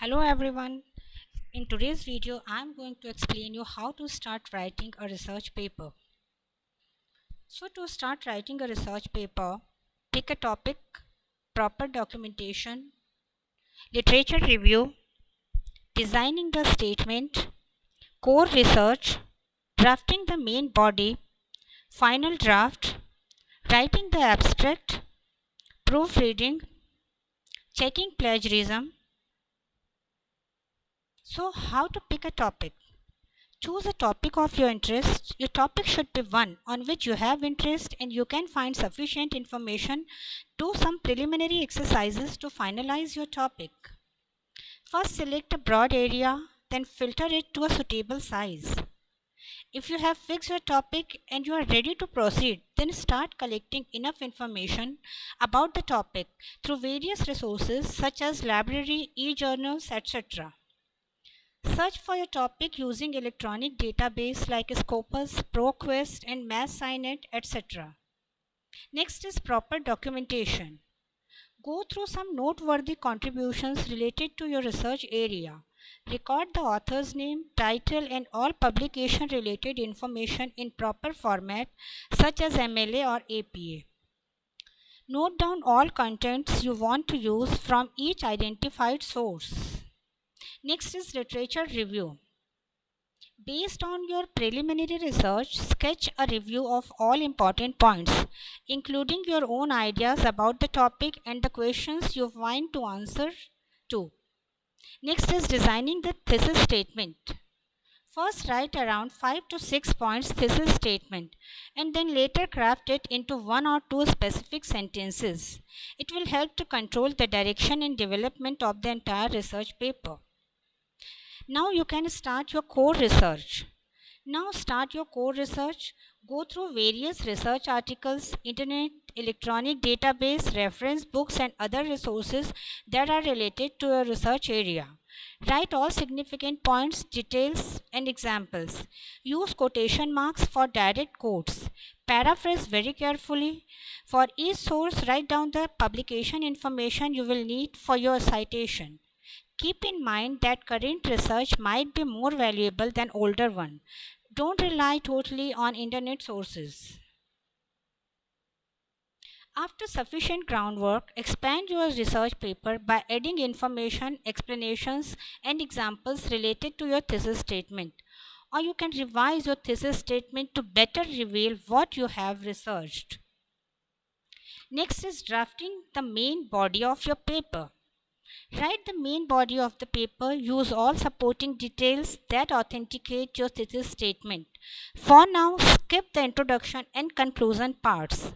Hello everyone. In today's video, I'm going to explain you how to start writing a research paper. So to start writing a research paper, pick a topic, proper documentation, literature review, designing the statement, core research, drafting the main body, final draft, writing the abstract, proofreading, checking plagiarism. So how to pick a topic? Choose a topic of your interest. Your topic should be one on which you have interest and you can find sufficient information. Do some preliminary exercises to finalize your topic. First, select a broad area, then filter it to a suitable size. If you have fixed your topic and you are ready to proceed, then start collecting enough information about the topic through various resources such as library, e-journals, etc. Search for your topic using electronic database like Scopus, ProQuest and MassSciNet, etc. Next is proper documentation. Go through some noteworthy contributions related to your research area. Record the author's name, title and all publication related information in proper format such as MLA or APA. Note down all contents you want to use from each identified source. Next is literature review. Based on your preliminary research, sketch a review of all important points, including your own ideas about the topic and the questions you want to answer to. Next is designing the thesis statement. First, write around 5 to 6 points thesis statement and then later craft it into 1 or 2 specific sentences. It will help to control the direction and development of the entire research paper. Now you can start your core research. Go through various research articles, internet, electronic database, reference books and other resources that are related to your research area. Write all significant points, details and examples. Use quotation marks for direct quotes. Paraphrase very carefully. For each source, write down the publication information you will need for your citation. Keep in mind that current research might be more valuable than older one. Don't rely totally on internet sources. After sufficient groundwork, expand your research paper by adding information, explanations, and examples related to your thesis statement. Or you can revise your thesis statement to better reveal what you have researched. Next is drafting the main body of your paper. Write the main body of the paper. Use all supporting details that authenticate your thesis statement. For now, skip the introduction and conclusion parts.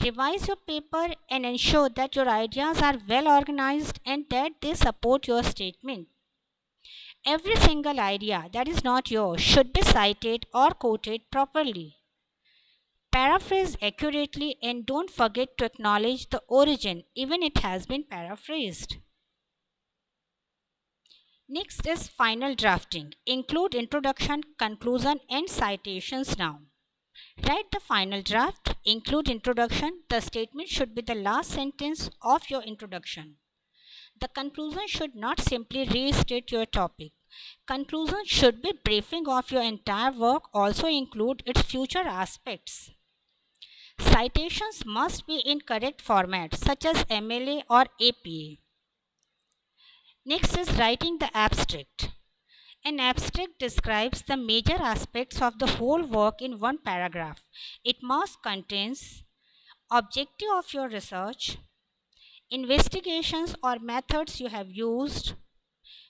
Revise your paper and ensure that your ideas are well organized and that they support your statement. Every single idea that is not yours should be cited or quoted properly. Paraphrase accurately and don't forget to acknowledge the origin even it has been paraphrased. Next is final drafting. Include introduction, conclusion and citations now. Write the final draft, include introduction. The statement should be the last sentence of your introduction. The conclusion should not simply restate your topic. Conclusion should be briefing of your entire work, also include its future aspects. Citations must be in correct format such as MLA or APA. Next is writing the abstract. An abstract describes the major aspects of the whole work in one paragraph. It must contain objective of your research, investigations or methods you have used,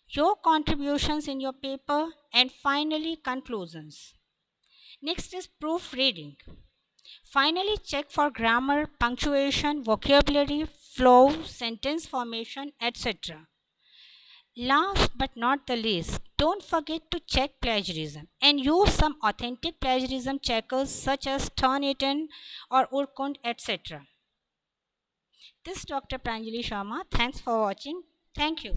your contributions in your paper, and finally conclusions. Next is proofreading. Finally, check for grammar, punctuation, vocabulary, flow, sentence formation, etc. Last but not the least, don't forget to check plagiarism and use some authentic plagiarism checkers such as Turnitin or Urkund, etc. This is Dr. Pranjali Sharma. Thanks for watching. Thank you.